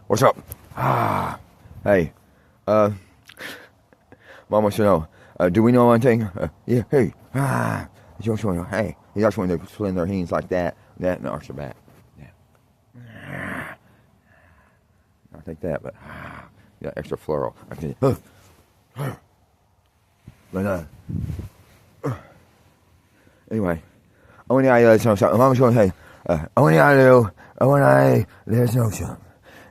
What's up? Hey. Mom wants to know, do we know one thing? Yeah, hey. You just want to, hey. You just want to swing their hands like that, and arch their back. Yeah. I think that, but yeah, extra floral. I can, but anyway, I want to let you know something. Mama's going to say, I want to let you know something.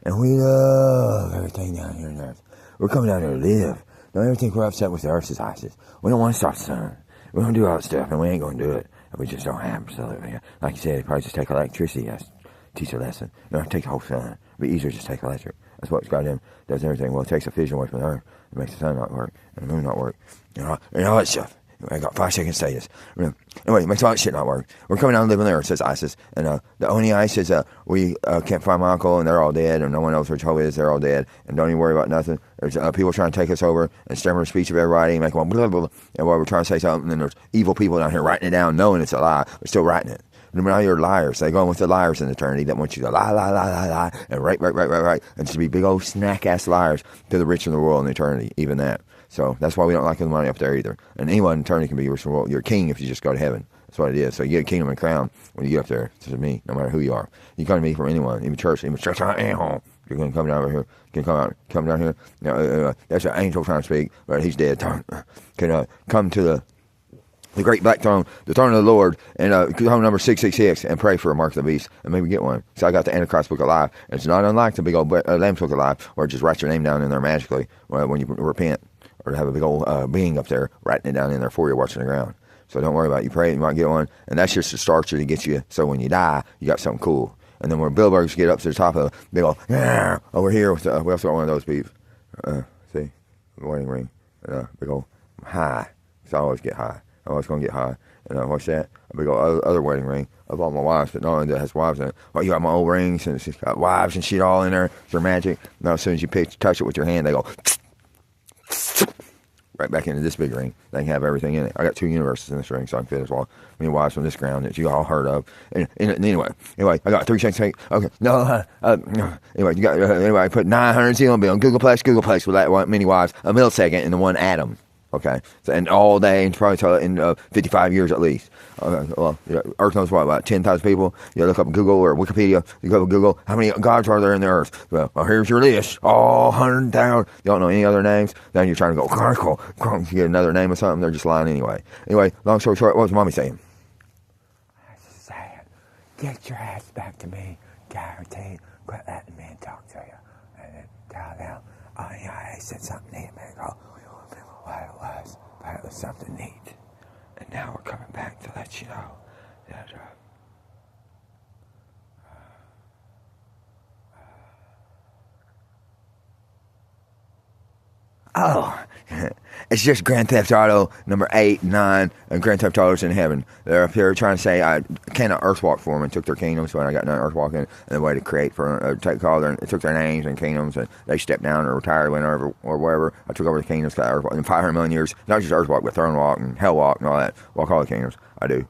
And we love everything down here on Earth. We're coming down here to live. Don't ever think we're upset with the Earth's ISIS. We don't want to stop the sun. We don't do all that stuff, and we ain't going to do it. And we just don't have absolutely. Like you said, probably just take electricity. Teach a lesson. You don't take the whole sun. It'd be easier to just take electric. That's what goddamn does everything. Well, it takes the fission away from the Earth. It makes the sun not work, and the moon not work. And all that stuff. I got 5 seconds to say this. Anyway, it makes all that shit not work. We're coming down and living there, says ISIS. And the Oni says, we can't find my uncle, and they're all dead, and no one knows where Jehovah is, they're all dead, and don't even worry about nothing. There's people trying to take us over and stammer the speech of everybody and make them blah, blah, blah. And while we're trying to say something, and there's evil people down here writing it down, knowing it's a lie, but still writing it. And now you're liars. They're going with the liars in eternity that want you to lie, and right, and to be big old snack-ass liars to the rich in the world in eternity, even that. So that's why we don't like the money up there either. And anyone in eternity can be your king if you just go to heaven. That's what it is. So you get a kingdom and crown when you get up there. To me, no matter who you are. You come to me from anyone, even church at home. You're going to come down over here. You can come down here. That's an angel trying to speak, but he's dead. Can come to the great black throne, the throne of the Lord, and home number 666, and pray for a mark of the beast, and maybe get one. So I got the Antichrist book of life. And it's not unlike the big old Lamb's book of life, where it just writes your name down in there magically when you repent. Or to have a big old being up there writing it down in there for you watching the ground. So don't worry about it. You pray, you might get one. And that's just a starter to get you. So when you die, you got something cool. And then when Bilbergs get up to the top of they go, yeah, over here. We'll throw one of those beef. See? The wedding ring. Big old high. So I always get high. I'm always going to get high. And what's that? A big old other wedding ring of all my wives. But not only that has wives in it. Well, you got my old rings and it's just got wives and shit all in there. They're magic. Now as soon as you touch it with your hand, they go right back into this big ring. They can have everything in it. I got 2 universes in this ring, so I can fit as well. Many wives from this ground that you all heard of. And anyway, I got 3 seconds. Okay, no. Anyway, I put 900 on Googleplex with that many wives, a millisecond, and the one atom. Okay, so, and all day, and probably in 55 years at least. Well, Earth knows what, about 10,000 people. You look up Google or Wikipedia. You go to Google, how many gods are there in the Earth? Well, here's your list. All 100,000. You don't know any other names. Then you're trying to go, you get another name or something. They're just lying anyway. Anyway, long story short, what was Mommy saying? I was just saying, get your ass back to me. Guaranteed. Quit letting me talk to you. And then tell them, oh yeah, I said something neat a minute ago. What it was, but it was something neat. And now we're coming back to let you know that it's just Grand Theft Auto number 8, 9, and Grand Theft Auto's in heaven. They're up here trying to say I cannot earthwalk for them and took their kingdoms, so I got none earthwalking, and the way to create for take all their, took their names and kingdoms, and they stepped down or retired, went over or wherever. I took over the kingdoms, got earthwalk in 500 million years. Not just earthwalk, but throne walk and hell walk and all that. Walk all the kingdoms. I do.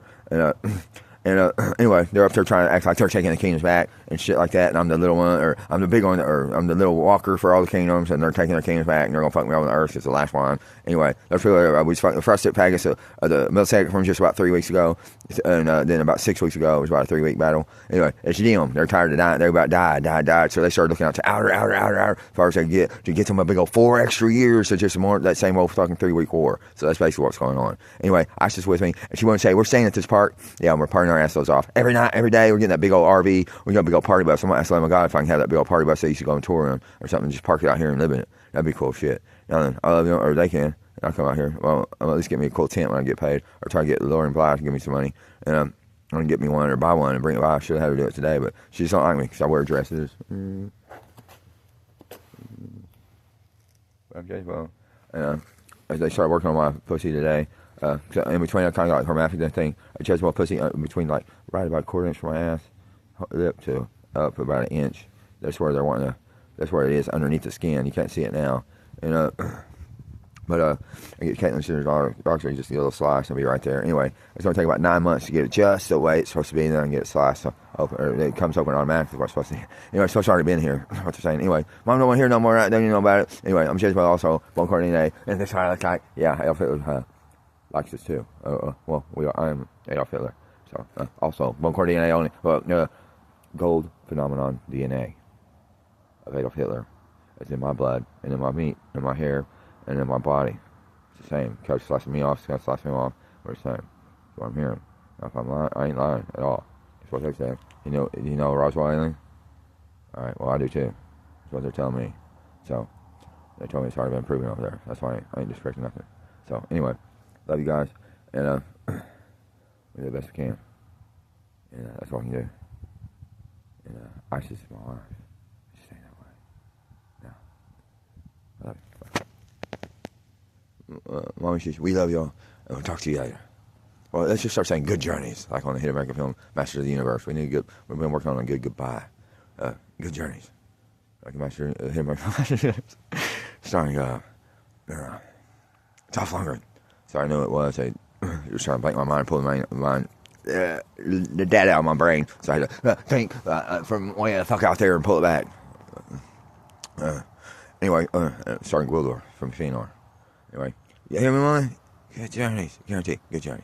And anyway, they're up there trying to act like they're taking the kingdoms back and shit like that. And I'm the little one, or I'm the big one, or I'm the little walker for all the kingdoms. And they're taking their kingdoms back, and they're gonna fuck me over the earth. It's the last one. Anyway, that's really we fought the first Pegasus, the military from just about 3 weeks ago, and then about 6 weeks ago it was about a 3-week battle. Anyway, it's them. They're tired of dying. They're about died. So they started looking out to outer, as far as they get to get them a big old 4 extra years to just more that same old fucking 3-week war. So that's basically what's going on. Anyway, Isis with me, and she wanted to say we're staying at this park. Yeah, we're partying our assholes off every night, every day. We're getting that big old RV. We got a big old party bus. Someone asked, oh my God, if I can have that big old party bus they used to go on tour on or something, just park it out here and live in it. That'd be cool shit. Now then, I love you, or they can. I'll come out here. Well, I'll at least get me a cool tent when I get paid, or try to get Lauren Bly to give me some money, and I'm gonna get me one or buy one and bring it by. I should have had her do it today, but she just don't like me because I wear dresses. Okay, well, and as they started working on my pussy today, so in between I kind of got like hermaphrodite thing. I chose my pussy between like right about a quarter inch from my ass lip to up about an inch. That's where they're wanting to. That's where it is underneath the skin. You can't see it now, and but I get Caitlin Center's doctor just a little slice and be right there. Anyway, it's gonna take about 9 months to get it just the way it's supposed to be, and then I can get it sliced. So Or it comes open automatically. We're supposed to. Anyway, so sorry to be in here. What they're saying. Anyway, Mom don't want to hear no more. Don't you know about it? Anyway, I'm James, but also Bon Cordier, and this child attack. Yeah, Adolf Hitler likes this too. Well, I am Adolf Hitler. So also Bon Cordier only. Well, gold phenomenon DNA of Adolf Hitler. It's in my blood, and in my meat, in my hair, and in my body. It's the same. Coach slicing me off, Scott slicing me off. We're the same. That's what I'm hearing. Now, if I'm lying, I ain't lying at all. That's what they're saying. You know Roswell Island? Alright, well I do too. That's what they're telling me. So, they told me it's already been proven over there. That's why I ain't disrespecting nothing. So, anyway, love you guys. And, we do the best we can. And, that's what we can do. And, ISIS is my life. Just stay that way. No. I love you. Mommy, we love y'all. And we'll talk to you later. Well, let's just start saying good journeys, like on the Hit American Film Masters of the Universe. We've been working on a good goodbye. Good journeys. Like Hit American Film Masters starring Dolph Lundgren. So I knew it was. It was trying to blank my mind, pulling my mind, the data out of my brain. So I had to think from way the fuck out there and pull it back. Anyway, starting Gwildor from Fëanor. Anyway, you hear me, Molly? Good journeys. Guarantee. Good journeys.